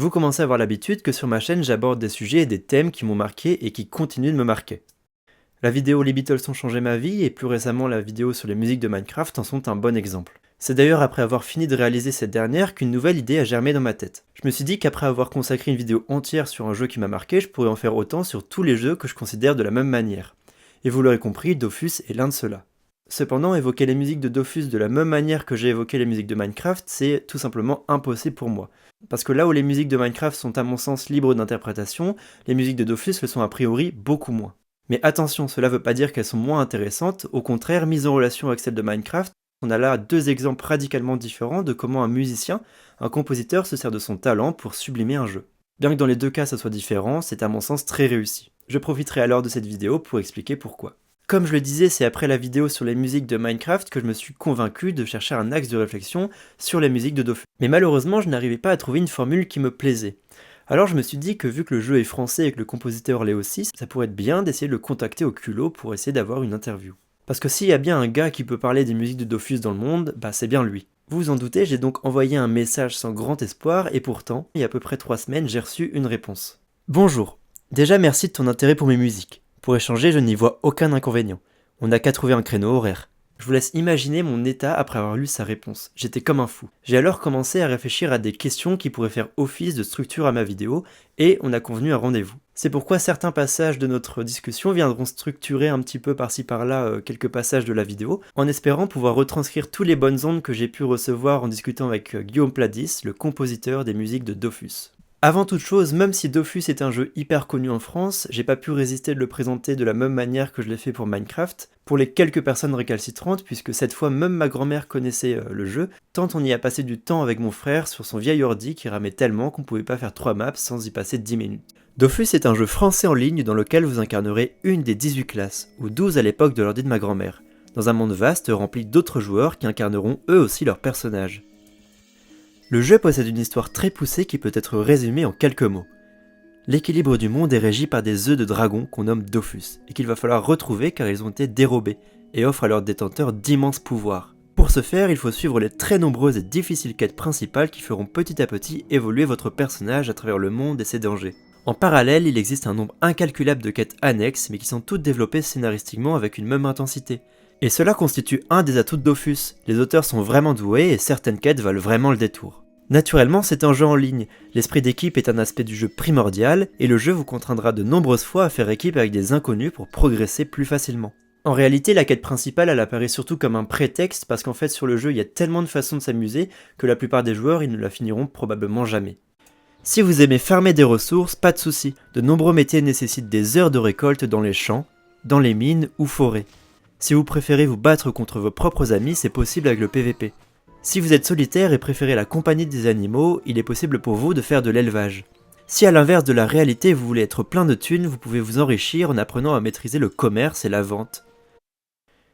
Vous commencez à avoir l'habitude que sur ma chaîne j'aborde des sujets et des thèmes qui m'ont marqué et qui continuent de me marquer. La vidéo Les Beatles ont changé ma vie et plus récemment la vidéo sur les musiques de Minecraft en sont un bon exemple. C'est d'ailleurs après avoir fini de réaliser cette dernière qu'une nouvelle idée a germé dans ma tête. Je me suis dit qu'après avoir consacré une vidéo entière sur un jeu qui m'a marqué, je pourrais en faire autant sur tous les jeux que je considère de la même manière. Et vous l'aurez compris, Dofus est l'un de ceux-là. Cependant, évoquer les musiques de Dofus de la même manière que j'ai évoqué les musiques de Minecraft, c'est tout simplement impossible pour moi. Parce que là où les musiques de Minecraft sont à mon sens libres d'interprétation, les musiques de Dofus le sont a priori beaucoup moins. Mais attention, cela veut pas dire qu'elles sont moins intéressantes, au contraire, mises en relation avec celles de Minecraft, on a là deux exemples radicalement différents de comment un musicien, un compositeur se sert de son talent pour sublimer un jeu. Bien que dans les deux cas ça soit différent, c'est à mon sens très réussi. Je profiterai alors de cette vidéo pour expliquer pourquoi. Comme je le disais, c'est après la vidéo sur les musiques de Minecraft que je me suis convaincu de chercher un axe de réflexion sur les musiques de Dofus. Mais malheureusement, je n'arrivais pas à trouver une formule qui me plaisait. Alors je me suis dit que vu que le jeu est français et que le compositeur l'est aussi, ça pourrait être bien d'essayer de le contacter au culot pour essayer d'avoir une interview. Parce que s'il y a bien un gars qui peut parler des musiques de Dofus dans le monde, bah c'est bien lui. Vous vous en doutez, j'ai donc envoyé un message sans grand espoir et pourtant, il y a à peu près 3 semaines, j'ai reçu une réponse. Bonjour, déjà merci de ton intérêt pour mes musiques. Pour échanger, je n'y vois aucun inconvénient. On n'a qu'à trouver un créneau horaire. Je vous laisse imaginer mon état après avoir lu sa réponse. J'étais comme un fou. J'ai alors commencé à réfléchir à des questions qui pourraient faire office de structure à ma vidéo, et on a convenu un rendez-vous. C'est pourquoi certains passages de notre discussion viendront structurer un petit peu par-ci par-là quelques passages de la vidéo, en espérant pouvoir retranscrire tous les bonnes ondes que j'ai pu recevoir en discutant avec Guillaume Pladis, le compositeur des musiques de Dofus. Avant toute chose, même si Dofus est un jeu hyper connu en France, j'ai pas pu résister de le présenter de la même manière que je l'ai fait pour Minecraft, pour les quelques personnes récalcitrantes, puisque cette fois même ma grand-mère connaissait le jeu, tant on y a passé du temps avec mon frère sur son vieil ordi qui ramait tellement qu'on pouvait pas faire 3 maps sans y passer 10 minutes. Dofus est un jeu français en ligne dans lequel vous incarnerez une des 18 classes, ou 12 à l'époque de l'ordi de ma grand-mère, dans un monde vaste rempli d'autres joueurs qui incarneront eux aussi leurs personnages. Le jeu possède une histoire très poussée qui peut être résumée en quelques mots. L'équilibre du monde est régi par des œufs de dragon qu'on nomme Dofus, et qu'il va falloir retrouver car ils ont été dérobés, et offrent à leurs détenteurs d'immenses pouvoirs. Pour ce faire, il faut suivre les très nombreuses et difficiles quêtes principales qui feront petit à petit évoluer votre personnage à travers le monde et ses dangers. En parallèle, il existe un nombre incalculable de quêtes annexes, mais qui sont toutes développées scénaristiquement avec une même intensité. Et cela constitue un des atouts de Dofus, les auteurs sont vraiment doués et certaines quêtes valent vraiment le détour. Naturellement, c'est un jeu en ligne, l'esprit d'équipe est un aspect du jeu primordial, et le jeu vous contraindra de nombreuses fois à faire équipe avec des inconnus pour progresser plus facilement. En réalité, la quête principale, elle apparaît surtout comme un prétexte, parce qu'en fait sur le jeu il y a tellement de façons de s'amuser, que la plupart des joueurs ils ne la finiront probablement jamais. Si vous aimez farmer des ressources, pas de soucis, de nombreux métiers nécessitent des heures de récolte dans les champs, dans les mines ou forêts. Si vous préférez vous battre contre vos propres amis, c'est possible avec le PVP. Si vous êtes solitaire et préférez la compagnie des animaux, il est possible pour vous de faire de l'élevage. Si à l'inverse de la réalité vous voulez être plein de thunes, vous pouvez vous enrichir en apprenant à maîtriser le commerce et la vente.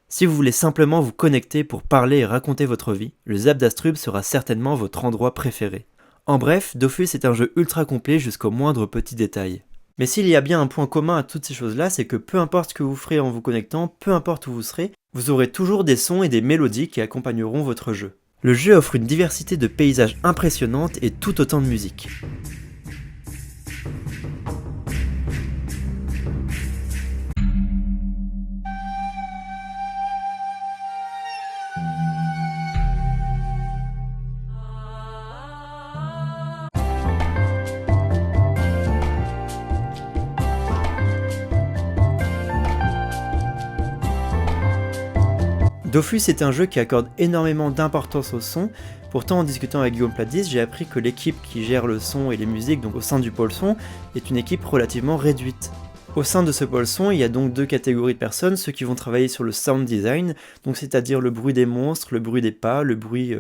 Si vous voulez simplement vous connecter pour parler et raconter votre vie, le Zapdastrub sera certainement votre endroit préféré. En bref, Dofus est un jeu ultra complet jusqu'au moindre petit détail. Mais s'il y a bien un point commun à toutes ces choses-là, c'est que peu importe ce que vous ferez en vous connectant, peu importe où vous serez, vous aurez toujours des sons et des mélodies qui accompagneront votre jeu. Le jeu offre une diversité de paysages impressionnante et tout autant de musique. Dofus est un jeu qui accorde énormément d'importance au son, pourtant en discutant avec Guillaume Pladis, j'ai appris que l'équipe qui gère le son et les musiques, donc au sein du pôle son, est une équipe relativement réduite. Au sein de ce pôle son, il y a donc deux catégories de personnes, ceux qui vont travailler sur le sound design, donc c'est-à-dire le bruit des monstres, le bruit des pas, le bruit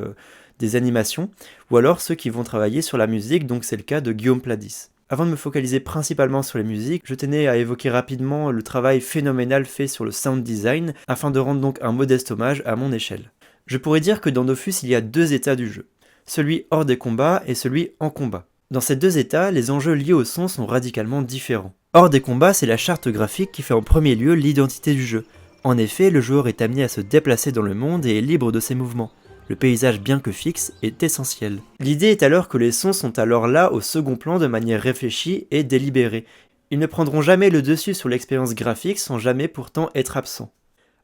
des animations, ou alors ceux qui vont travailler sur la musique, donc c'est le cas de Guillaume Pladis. Avant de me focaliser principalement sur les musiques, je tenais à évoquer rapidement le travail phénoménal fait sur le sound design, afin de rendre donc un modeste hommage à mon échelle. Je pourrais dire que dans Dofus il y a deux états du jeu, celui hors des combats et celui en combat. Dans ces deux états, les enjeux liés au son sont radicalement différents. Hors des combats, c'est la charte graphique qui fait en premier lieu l'identité du jeu. En effet, le joueur est amené à se déplacer dans le monde et est libre de ses mouvements. Le paysage, bien que fixe, est essentiel. L'idée est alors que les sons sont alors là au second plan de manière réfléchie et délibérée. Ils ne prendront jamais le dessus sur l'expérience graphique sans jamais pourtant être absents.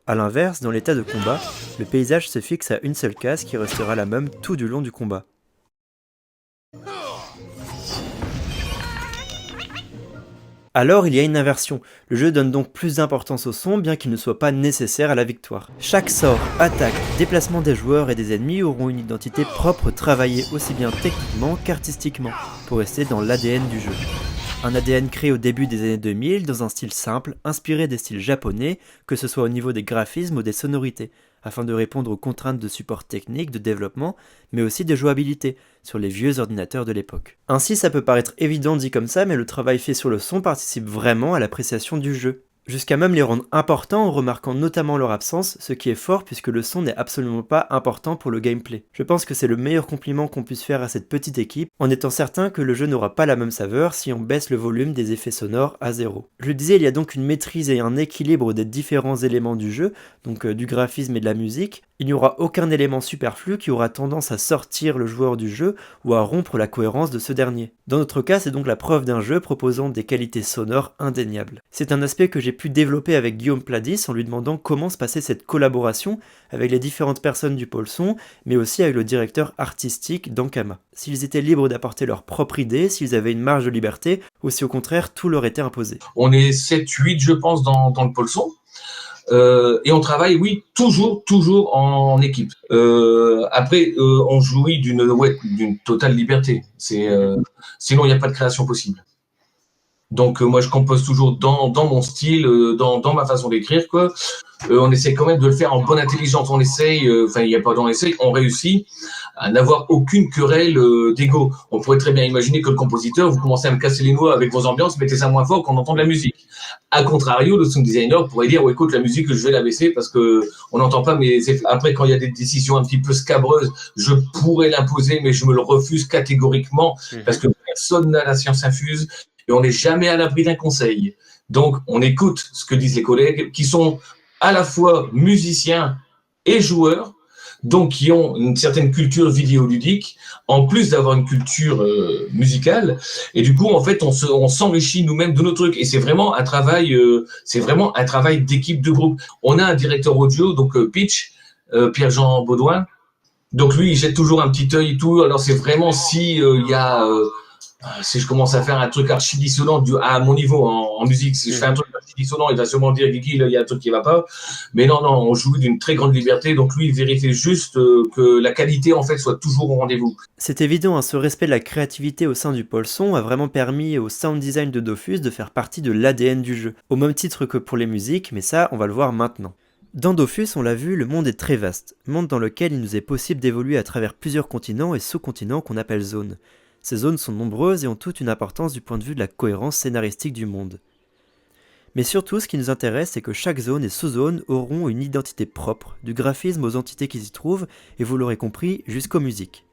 A l'inverse, dans l'état de combat, le paysage se fixe à une seule case qui restera la même tout du long du combat. Alors il y a une inversion, le jeu donne donc plus d'importance au son bien qu'il ne soit pas nécessaire à la victoire. Chaque sort, attaque, déplacement des joueurs et des ennemis auront une identité propre travaillée aussi bien techniquement qu'artistiquement, pour rester dans l'ADN du jeu. Un ADN créé au début des années 2000 dans un style simple, inspiré des styles japonais, que ce soit au niveau des graphismes ou des sonorités, afin de répondre aux contraintes de support technique, de développement, mais aussi de jouabilité, sur les vieux ordinateurs de l'époque. Ainsi, ça peut paraître évident dit comme ça, mais le travail fait sur le son participe vraiment à l'appréciation du jeu. Jusqu'à même les rendre importants en remarquant notamment leur absence, ce qui est fort puisque le son n'est absolument pas important pour le gameplay. Je pense que c'est le meilleur compliment qu'on puisse faire à cette petite équipe, en étant certain que le jeu n'aura pas la même saveur si on baisse le volume des effets sonores à 0. Je le disais, il y a donc une maîtrise et un équilibre des différents éléments du jeu, donc du graphisme et de la musique. Il n'y aura aucun élément superflu qui aura tendance à sortir le joueur du jeu ou à rompre la cohérence de ce dernier. Dans notre cas, c'est donc la preuve d'un jeu proposant des qualités sonores indéniables. C'est un aspect que j'ai pu développer avec Guillaume Pladis en lui demandant comment se passait cette collaboration avec les différentes personnes du pôle son, mais aussi avec le directeur artistique d'Ankama. S'ils étaient libres d'apporter leur propre idée, s'ils avaient une marge de liberté, ou si au contraire tout leur était imposé. On est 7-8 je pense dans le pôle son. Et on travaille, oui, toujours en équipe. Après, on jouit d'une totale liberté. Sinon, il n'y a pas de création possible. Donc, moi, je compose toujours dans mon style, dans ma façon d'écrire, quoi. On essaie quand même de le faire en bonne intelligence. On essaye, il n'y a pas d'on essaye, on réussit à n'avoir aucune querelle d'ego. On pourrait très bien imaginer que le compositeur, vous commencez à me casser les noix avec vos ambiances, mettez ça moins fort qu'on entend de la musique. A contrario, le sound designer pourrait dire, écoute, la musique, je vais la baisser parce que on n'entend pas mes effets. Après, quand il y a des décisions un petit peu scabreuses, je pourrais l'imposer, mais je me le refuse catégoriquement parce que personne n'a la science infuse et on n'est jamais à l'abri d'un conseil. Donc, on écoute ce que disent les collègues qui sont à la fois musiciens et joueurs, donc qui ont une certaine culture vidéoludique, en plus d'avoir une culture musicale. Et du coup, en fait, on s'enrichit nous-mêmes de nos trucs. Et c'est vraiment un travail d'équipe, de groupe. On a un directeur audio, donc Pitch, Pierre-Jean Baudouin. Donc lui, il jette toujours un petit œil et tout. Alors c'est vraiment si si je commence à faire un truc archi dissonant à mon niveau en musique, si je fais un truc archi dissonant, il va sûrement dire Guigui, là, il y a un truc qui va pas. Mais non, on joue d'une très grande liberté. Donc lui, il vérifie juste que la qualité, en fait, soit toujours au rendez-vous. C'est évident, ce respect de la créativité au sein du pôle son a vraiment permis au sound design de Dofus de faire partie de l'ADN du jeu, au même titre que pour les musiques, mais ça, on va le voir maintenant. Dans Dofus, on l'a vu, le monde est très vaste, monde dans lequel il nous est possible d'évoluer à travers plusieurs continents et sous-continents qu'on appelle zones. Ces zones sont nombreuses et ont toute une importance du point de vue de la cohérence scénaristique du monde. Mais surtout, ce qui nous intéresse, c'est que chaque zone et sous-zone auront une identité propre, du graphisme aux entités qui s'y trouvent, et vous l'aurez compris, jusqu'aux musiques.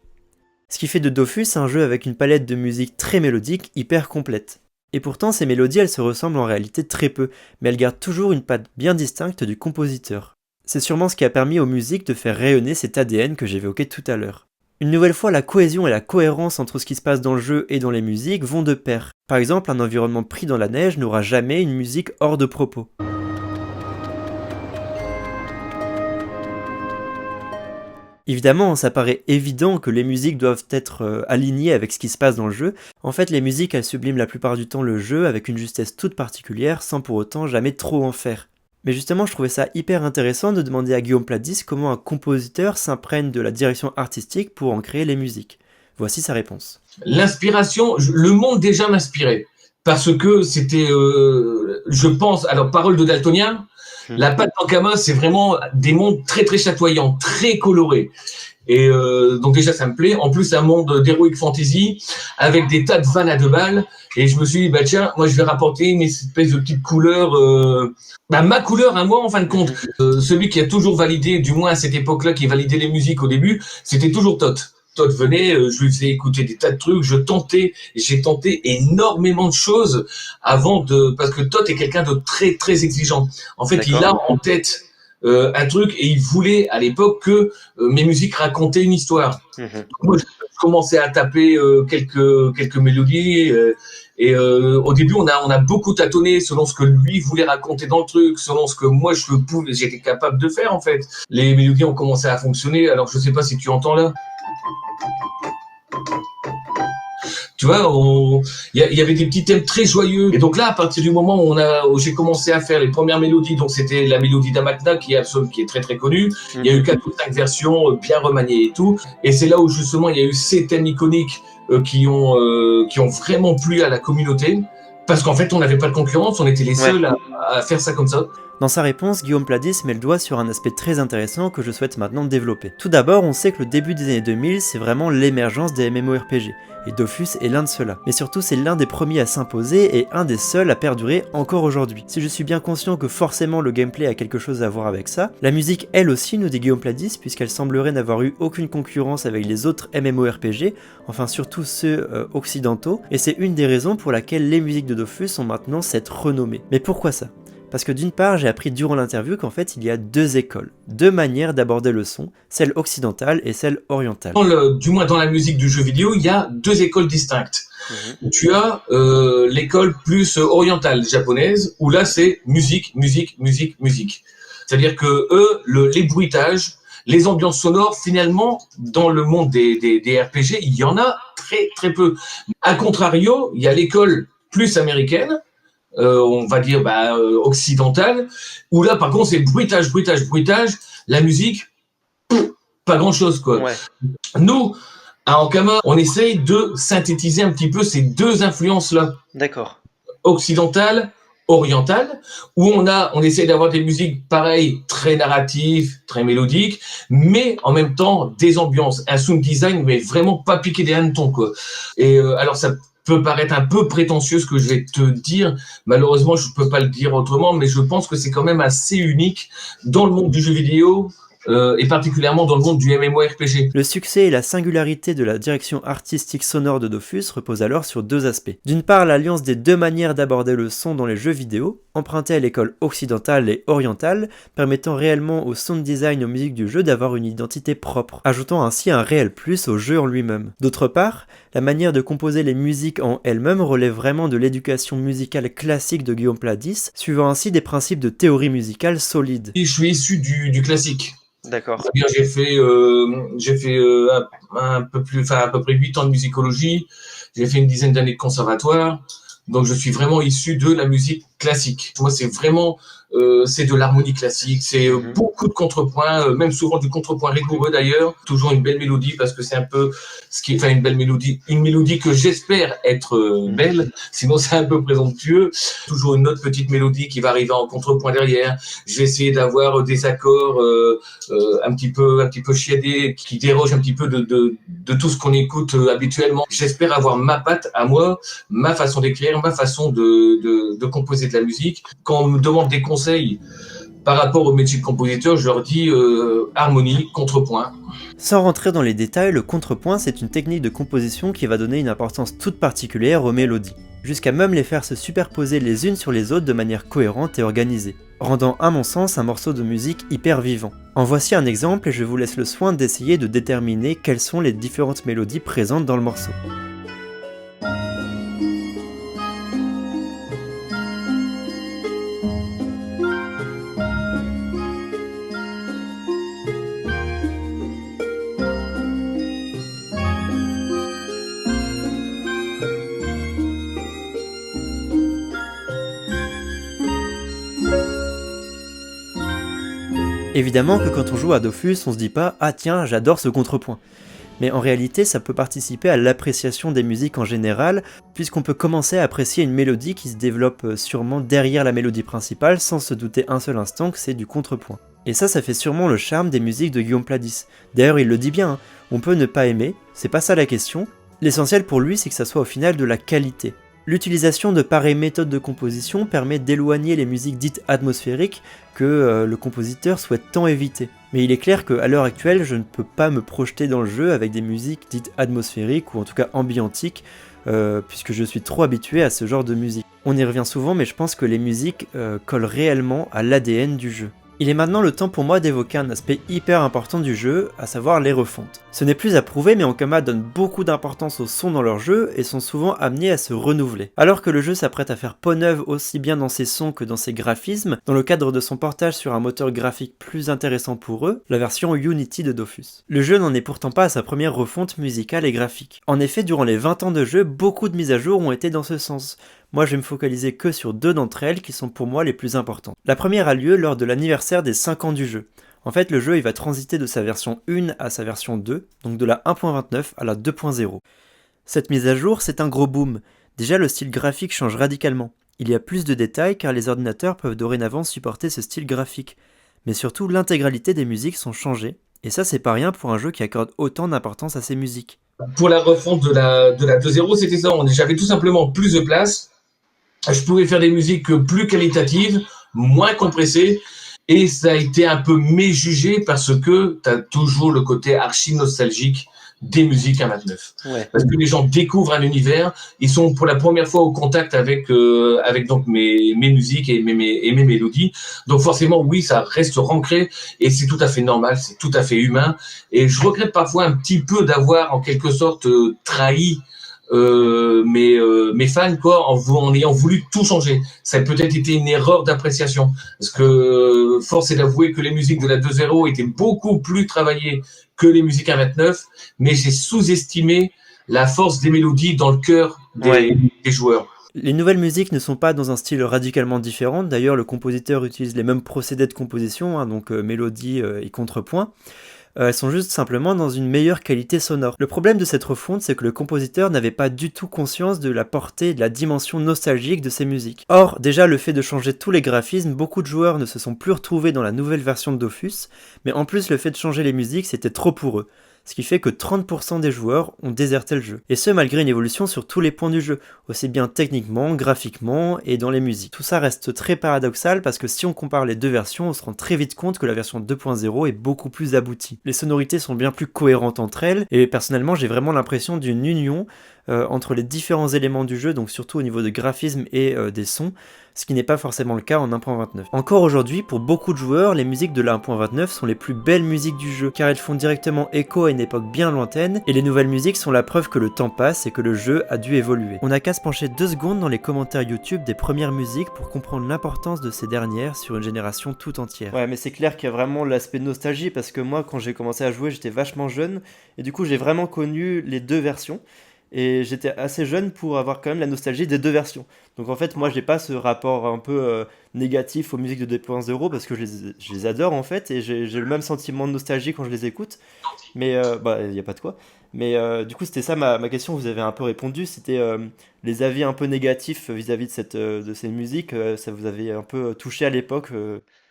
Ce qui fait de Dofus un jeu avec une palette de musique très mélodique, hyper complète. Et pourtant, ces mélodies, elles se ressemblent en réalité très peu, mais elles gardent toujours une patte bien distincte du compositeur. C'est sûrement ce qui a permis aux musiques de faire rayonner cet ADN que j'évoquais tout à l'heure. Une nouvelle fois, la cohésion et la cohérence entre ce qui se passe dans le jeu et dans les musiques vont de pair. Par exemple, un environnement pris dans la neige n'aura jamais une musique hors de propos. Évidemment, ça paraît évident que les musiques doivent être alignées avec ce qui se passe dans le jeu. En fait, les musiques, elles subliment la plupart du temps le jeu avec une justesse toute particulière sans pour autant jamais trop en faire. Mais justement, je trouvais ça hyper intéressant de demander à Guillaume Pladis comment un compositeur s'imprègne de la direction artistique pour en créer les musiques. Voici sa réponse. L'inspiration, le monde déjà m'inspirait. Parce que c'était, je pense, alors parole de daltonien, la patte d'Ankama, c'est vraiment des mondes très très chatoyants, très colorés. Et donc déjà ça me plaît. En plus un monde d'heroic fantasy avec des tas de vannes à 2 balles. Et je me suis dit bah tiens, moi je vais rapporter une espèce de petite couleur, ma couleur à moi en fin de compte. Celui qui a toujours validé, du moins à cette époque-là, qui validait les musiques au début, c'était toujours Tot. Tot venait, je lui faisais écouter des tas de trucs, j'ai tenté énormément de choses parce que Tot est quelqu'un de très très exigeant. En fait, il a en tête un truc et il voulait à l'époque que mes musiques racontaient une histoire. Moi, je commençais à taper quelques mélodies et au début, on a beaucoup tâtonné selon ce que lui voulait raconter dans le truc, selon ce que moi j'étais capable de faire en fait. Les mélodies ont commencé à fonctionner. Alors je sais pas si tu entends là. Tu vois, il y avait des petits thèmes très joyeux. Et donc là, à partir du moment où j'ai commencé à faire les premières mélodies, donc c'était la mélodie d'Amatna qui est très très connue. Il y a eu 4 ou 5 versions bien remaniées et tout. Et c'est là où justement il y a eu ces thèmes iconiques qui ont vraiment plu à la communauté. Parce qu'en fait, on n'avait pas de concurrence, on était les seuls à faire ça comme ça. Dans sa réponse, Guillaume Pladis met le doigt sur un aspect très intéressant que je souhaite maintenant développer. Tout d'abord, on sait que le début des années 2000, c'est vraiment l'émergence des MMORPG, et Dofus est l'un de ceux-là. Mais surtout, c'est l'un des premiers à s'imposer et un des seuls à perdurer encore aujourd'hui. Si je suis bien conscient que forcément le gameplay a quelque chose à voir avec ça, la musique elle aussi, nous dit Guillaume Pladis, puisqu'elle semblerait n'avoir eu aucune concurrence avec les autres MMORPG, enfin surtout ceux occidentaux, et c'est une des raisons pour laquelle les musiques de Dofus ont maintenant cette renommée. Mais pourquoi ça ? Parce que d'une part, j'ai appris durant l'interview qu'en fait, il y a 2 écoles, 2 manières d'aborder le son, celle occidentale et celle orientale. Du moins dans la musique du jeu vidéo, il y a 2 écoles distinctes. Tu as l'école plus orientale japonaise, où là c'est musique. C'est-à-dire que eux, les bruitages, les ambiances sonores, finalement, dans le monde des RPG, il y en a très très peu. A contrario, il y a l'école plus américaine, on va dire occidentale, où là par contre c'est bruitage, la musique, pas grand chose quoi. Ouais. Nous, à Ankama, on essaye de synthétiser un petit peu ces 2 influences là. D'accord. Occidentale, orientale, où on essaie d'avoir des musiques pareilles, très narratives, très mélodiques, mais en même temps des ambiances, un sound design, mais vraiment pas piqué des hannetons quoi. Et alors ça peut paraître un peu prétentieux ce que je vais te dire, malheureusement je peux pas le dire autrement, mais je pense que c'est quand même assez unique dans le monde du jeu vidéo et particulièrement dans le monde du MMORPG. Le succès et la singularité de la direction artistique sonore de Dofus reposent alors sur 2 aspects. D'une part, l'alliance des 2 manières d'aborder le son dans les jeux vidéo, empruntée à l'école occidentale et orientale, permettant réellement au sound design et aux musiques du jeu d'avoir une identité propre, ajoutant ainsi un réel plus au jeu en lui-même. D'autre part, la manière de composer les musiques en elles-mêmes relève vraiment de l'éducation musicale classique de Guillaume Pladis, suivant ainsi des principes de théorie musicale solides. Je suis issu du classique. D'accord. J'ai fait à peu près 8 ans de musicologie, j'ai fait une dizaine d'années de conservatoire, donc je suis vraiment issu de la musique classique. Moi, c'est vraiment c'est de l'harmonie classique, c'est beaucoup de contrepoints, même souvent du contrepoint rigoureux d'ailleurs, toujours une belle mélodie parce que c'est un peu une belle mélodie, une mélodie que j'espère être belle, sinon c'est un peu présomptueux. Toujours une autre petite mélodie qui va arriver en contrepoint derrière. Je vais essayer d'avoir des accords un petit peu chiadés qui dérogent un petit peu de tout ce qu'on écoute habituellement. J'espère avoir ma patte à moi, ma façon d'écrire, ma façon de composer de la musique. Quand on me demande des conseils par rapport au métier de compositeur, je leur dis harmonie, contrepoint. Sans rentrer dans les détails, le contrepoint c'est une technique de composition qui va donner une importance toute particulière aux mélodies, jusqu'à même les faire se superposer les unes sur les autres de manière cohérente et organisée, rendant à mon sens un morceau de musique hyper vivant. En voici un exemple et je vous laisse le soin d'essayer de déterminer quelles sont les différentes mélodies présentes dans le morceau. Évidemment que quand on joue à Dofus, on se dit pas « Ah tiens, j'adore ce contrepoint ». Mais en réalité, ça peut participer à l'appréciation des musiques en général, puisqu'on peut commencer à apprécier une mélodie qui se développe sûrement derrière la mélodie principale sans se douter un seul instant que c'est du contrepoint. Et ça fait sûrement le charme des musiques de Guillaume Pladis. D'ailleurs, il le dit bien, hein, on peut ne pas aimer, c'est pas ça la question. L'essentiel pour lui, c'est que ça soit au final de la qualité. L'utilisation de pareilles méthodes de composition permet d'éloigner les musiques dites atmosphériques que le compositeur souhaite tant éviter. Mais il est clair qu'à l'heure actuelle, je ne peux pas me projeter dans le jeu avec des musiques dites atmosphériques ou en tout cas ambiantiques, puisque je suis trop habitué à ce genre de musique. On y revient souvent, mais je pense que les musiques collent réellement à l'ADN du jeu. Il est maintenant le temps pour moi d'évoquer un aspect hyper important du jeu, à savoir les refontes. Ce n'est plus à prouver, mais Ankama donne beaucoup d'importance au son dans leur jeu et sont souvent amenés à se renouveler. Alors que le jeu s'apprête à faire peau neuve aussi bien dans ses sons que dans ses graphismes, dans le cadre de son portage sur un moteur graphique plus intéressant pour eux, la version Unity de Dofus. Le jeu n'en est pourtant pas à sa première refonte musicale et graphique. En effet, durant les 20 ans de jeu, beaucoup de mises à jour ont été dans ce sens. Moi, je vais me focaliser que sur 2 d'entre elles qui sont pour moi les plus importantes. La première a lieu lors de l'anniversaire des 5 ans du jeu. En fait, le jeu il va transiter de sa version 1 à sa version 2, donc de la 1.29 à la 2.0. Cette mise à jour, c'est un gros boom. Déjà, le style graphique change radicalement. Il y a plus de détails car les ordinateurs peuvent dorénavant supporter ce style graphique. Mais surtout, l'intégralité des musiques sont changées, et ça c'est pas rien pour un jeu qui accorde autant d'importance à ses musiques. Pour la refonte de la 2.0, c'était ça. J'avais tout simplement plus de place. Je pouvais faire des musiques plus qualitatives, moins compressées, et ça a été un peu méjugé parce que tu as toujours le côté archi nostalgique des musiques à 29. Ouais. Parce que les gens découvrent un univers, ils sont pour la première fois au contact avec donc mes musiques et mes mélodies. Donc forcément, oui, ça reste ancré et c'est tout à fait normal, c'est tout à fait humain. Et je regrette parfois un petit peu d'avoir en quelque sorte trahi mes fans quoi en ayant voulu tout changer. Ça a peut-être été une erreur d'appréciation parce que force est d'avouer que les musiques de la 2.0 étaient beaucoup plus travaillées que les musiques à 29, mais j'ai sous-estimé la force des mélodies dans le cœur des joueurs. Les nouvelles musiques ne sont pas dans un style radicalement différent, d'ailleurs le compositeur utilise les mêmes procédés de composition, donc mélodie et contrepoint. Elles sont juste simplement dans une meilleure qualité sonore. Le problème de cette refonte, c'est que le compositeur n'avait pas du tout conscience de la portée et de la dimension nostalgique de ces musiques. Or, déjà le fait de changer tous les graphismes, beaucoup de joueurs ne se sont plus retrouvés dans la nouvelle version de Dofus, mais en plus le fait de changer les musiques, c'était trop pour eux. Ce qui fait que 30% des joueurs ont déserté le jeu. Et ce malgré une évolution sur tous les points du jeu, aussi bien techniquement, graphiquement et dans les musiques. Tout ça reste très paradoxal parce que si on compare les deux versions, on se rend très vite compte que la version 2.0 est beaucoup plus aboutie. Les sonorités sont bien plus cohérentes entre elles, et personnellement j'ai vraiment l'impression d'une union entre les différents éléments du jeu, donc surtout au niveau de graphisme et des sons, ce qui n'est pas forcément le cas en 1.29. Encore aujourd'hui, pour beaucoup de joueurs, les musiques de la 1.29 sont les plus belles musiques du jeu, car elles font directement écho à une époque bien lointaine, et les nouvelles musiques sont la preuve que le temps passe et que le jeu a dû évoluer. On n'a qu'à se pencher 2 secondes dans les commentaires YouTube des premières musiques pour comprendre l'importance de ces dernières sur une génération tout entière. Ouais, mais c'est clair qu'il y a vraiment l'aspect nostalgie, parce que moi, quand j'ai commencé à jouer, j'étais vachement jeune, et du coup j'ai vraiment connu les deux versions. Et j'étais assez jeune pour avoir quand même la nostalgie des deux versions. Donc en fait, moi, j'ai pas ce rapport un peu négatif aux musiques de 2.0 parce que je les adore en fait et j'ai le même sentiment de nostalgie quand je les écoute. Mais y a pas de quoi. Mais du coup, c'était ça ma question. Vous avez un peu répondu. C'était les avis un peu négatifs vis-à-vis de ces musiques. Ça vous avait un peu touché à l'époque.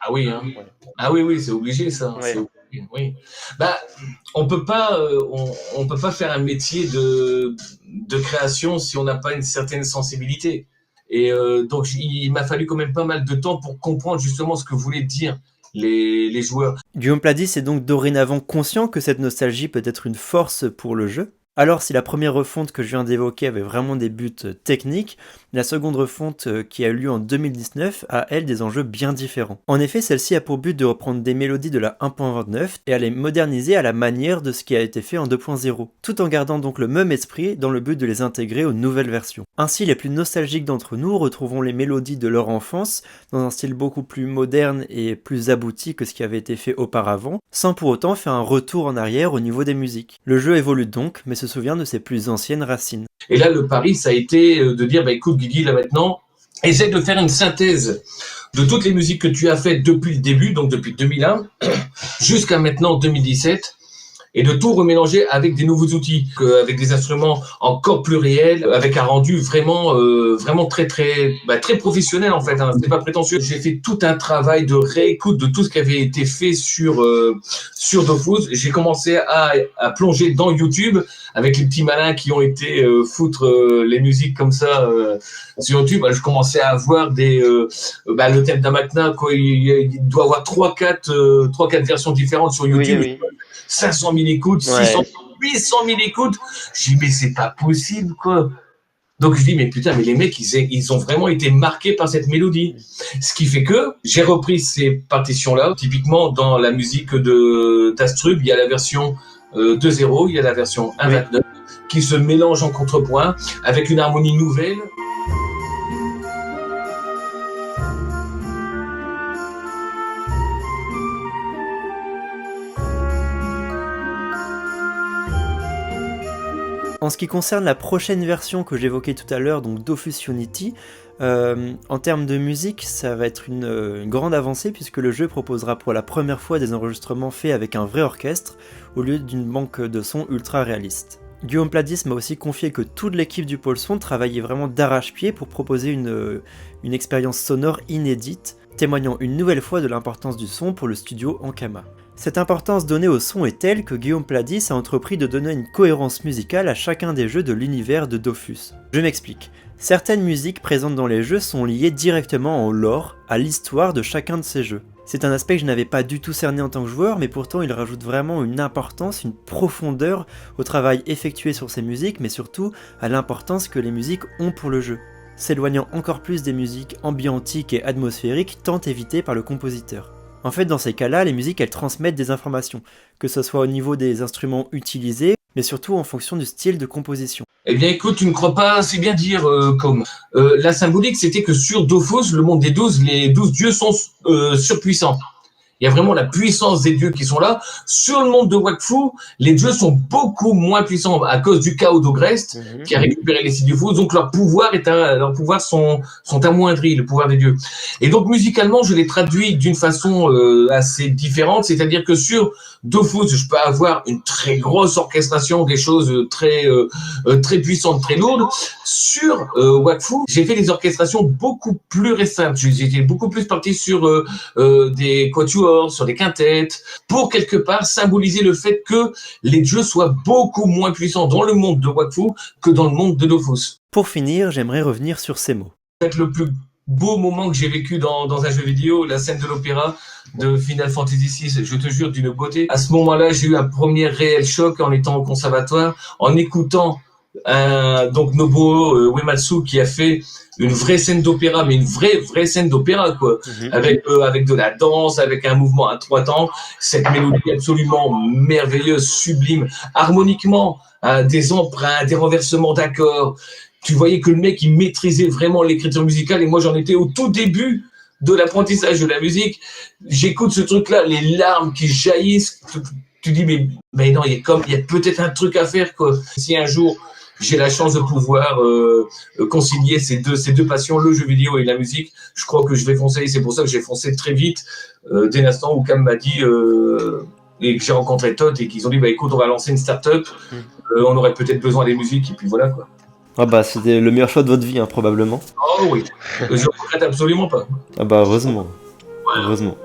Ah oui, hein. Ouais. Ah oui, c'est obligé ça. Ouais. C'est obligé, oui. Bah, on peut pas faire un métier de création si on n'a pas une certaine sensibilité. Et donc, il m'a fallu quand même pas mal de temps pour comprendre justement ce que voulaient dire les joueurs. Guillaume Pladis est donc dorénavant conscient que cette nostalgie peut être une force pour le jeu. Alors si la première refonte que je viens d'évoquer avait vraiment des buts techniques, la seconde refonte qui a eu lieu en 2019 a elle des enjeux bien différents. En effet, celle-ci a pour but de reprendre des mélodies de la 1.29 et à les moderniser à la manière de ce qui a été fait en 2.0, tout en gardant donc le même esprit dans le but de les intégrer aux nouvelles versions. Ainsi, les plus nostalgiques d'entre nous retrouveront les mélodies de leur enfance dans un style beaucoup plus moderne et plus abouti que ce qui avait été fait auparavant, sans pour autant faire un retour en arrière au niveau des musiques. Le jeu évolue donc, mais se souvient de ses plus anciennes racines. Et là, le pari, ça a été de dire, écoute Guigui, là maintenant, essaie de faire une synthèse de toutes les musiques que tu as faites depuis le début, donc depuis 2001, jusqu'à maintenant 2017, et de tout remélanger avec des nouveaux outils, avec des instruments encore plus réels, avec un rendu vraiment très professionnel en fait. Hein, c'est pas prétentieux. J'ai fait tout un travail de réécoute de tout ce qui avait été fait sur Dofus. J'ai commencé à plonger dans YouTube avec les petits malins qui ont été foutre les musiques comme ça sur YouTube. Je commençais à avoir le thème d'Amakna, quoi. Il doit avoir 3-4 versions différentes sur YouTube. Oui. 500 000 écoutes, 600, 800 000 écoutes. J'ai dit, mais c'est pas possible, quoi. Donc je dis, mais putain, mais les mecs, ils ont vraiment été marqués par cette mélodie. Ce qui fait que j'ai repris ces partitions-là. Typiquement, dans la musique d'Astrub, il y a la version 2.0, il y a la version 1.29, qui se mélangent en contrepoint avec une harmonie nouvelle. En ce qui concerne la prochaine version que j'évoquais tout à l'heure, donc Dofus Unity, en termes de musique, ça va être une grande avancée puisque le jeu proposera pour la première fois des enregistrements faits avec un vrai orchestre au lieu d'une banque de sons ultra réaliste. Guillaume Pladis m'a aussi confié que toute l'équipe du pôle son travaillait vraiment d'arrache-pied pour proposer une expérience sonore inédite, témoignant une nouvelle fois de l'importance du son pour le studio Ankama. Cette importance donnée au son est telle que Guillaume Pladis a entrepris de donner une cohérence musicale à chacun des jeux de l'univers de Dofus. Je m'explique. Certaines musiques présentes dans les jeux sont liées directement au lore, à l'histoire de chacun de ces jeux. C'est un aspect que je n'avais pas du tout cerné en tant que joueur, mais pourtant il rajoute vraiment une importance, une profondeur au travail effectué sur ces musiques, mais surtout à l'importance que les musiques ont pour le jeu, s'éloignant encore plus des musiques ambiantiques et atmosphériques tant évitées par le compositeur. En fait, dans ces cas-là, les musiques, elles transmettent des informations, que ce soit au niveau des instruments utilisés, mais surtout en fonction du style de composition. Eh bien, écoute, tu ne crois pas, c'est bien dire, comme. La symbolique, c'était que sur Dofus, le monde des 12, les 12 dieux sont surpuissants. Il y a vraiment la puissance des dieux qui sont là. Sur le monde de Wakfu, les dieux sont beaucoup moins puissants à cause du chaos d'Ogrest qui a récupéré les sites du faux. Donc leurs pouvoirs sont amoindris, le pouvoir des dieux. Et donc musicalement, je l'ai traduit d'une façon assez différente. C'est-à-dire que sur Dofus, je peux avoir une très grosse orchestration, des choses très puissantes, très lourdes. Sur Wakfu, j'ai fait des orchestrations beaucoup plus restreintes. J'étais beaucoup plus parti sur des quatuors, sur des quintettes, pour quelque part symboliser le fait que les dieux soient beaucoup moins puissants dans le monde de Wakfu que dans le monde de Dofus. Pour finir, j'aimerais revenir sur ces mots. Peut-être le plus beau moment que j'ai vécu dans un jeu vidéo, la scène de l'opéra de Final Fantasy VI, je te jure, d'une beauté. À ce moment-là, j'ai eu un premier réel choc en étant au conservatoire, en écoutant donc Nobuo Uematsu qui a fait une vraie scène d'opéra, mais une vraie scène d'opéra, quoi, avec de la danse, avec un mouvement à 3 temps, cette mélodie absolument merveilleuse, sublime, harmoniquement, des emprunts, des renversements d'accords. Tu voyais que le mec, il maîtrisait vraiment l'écriture musicale, et moi, j'en étais au tout début de l'apprentissage de la musique. J'écoute ce truc-là, les larmes qui jaillissent. Tu dis, mais non, il y a peut-être un truc à faire, quoi. Si un jour j'ai la chance de pouvoir concilier ces deux passions, le jeu vidéo et la musique, je crois que je vais foncer. Et c'est pour ça que j'ai foncé très vite, dès l'instant où Cam m'a dit et que j'ai rencontré Todd et qu'ils ont dit, bah écoute, on va lancer une start-up, on aurait peut-être besoin des musiques, et puis voilà, quoi. Ah bah c'était le meilleur choix de votre vie, hein, probablement. Oh oui, je ne regrette absolument pas. Ah bah heureusement, Voilà. heureusement.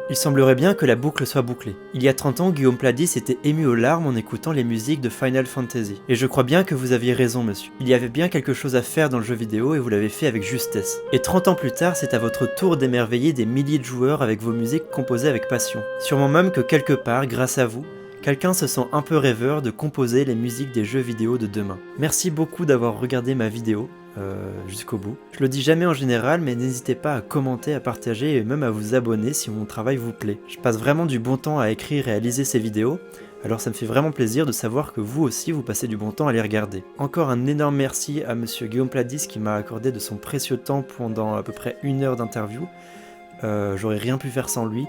Il semblerait bien que la boucle soit bouclée. Il y a 30 ans, Guillaume Pladis était ému aux larmes en écoutant les musiques de Final Fantasy. Et je crois bien que vous aviez raison, monsieur. Il y avait bien quelque chose à faire dans le jeu vidéo et vous l'avez fait avec justesse. Et 30 ans plus tard, c'est à votre tour d'émerveiller des milliers de joueurs avec vos musiques composées avec passion. Sûrement même que quelque part, grâce à vous, quelqu'un se sent un peu rêveur de composer les musiques des jeux vidéo de demain. Merci beaucoup d'avoir regardé ma vidéo jusqu'au bout. Je le dis jamais en général, mais n'hésitez pas à commenter, à partager et même à vous abonner si mon travail vous plaît. Je passe vraiment du bon temps à écrire et à réaliser ces vidéos, alors ça me fait vraiment plaisir de savoir que vous aussi vous passez du bon temps à les regarder. Encore un énorme merci à monsieur Guillaume Pladis qui m'a accordé de son précieux temps pendant à peu près 1 heure d'interview. J'aurais rien pu faire sans lui.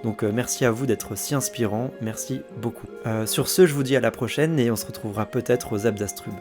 Donc merci à vous d'être si inspirant, merci beaucoup. Sur ce, je vous dis à la prochaine et on se retrouvera peut-être aux Zap d'Astrub.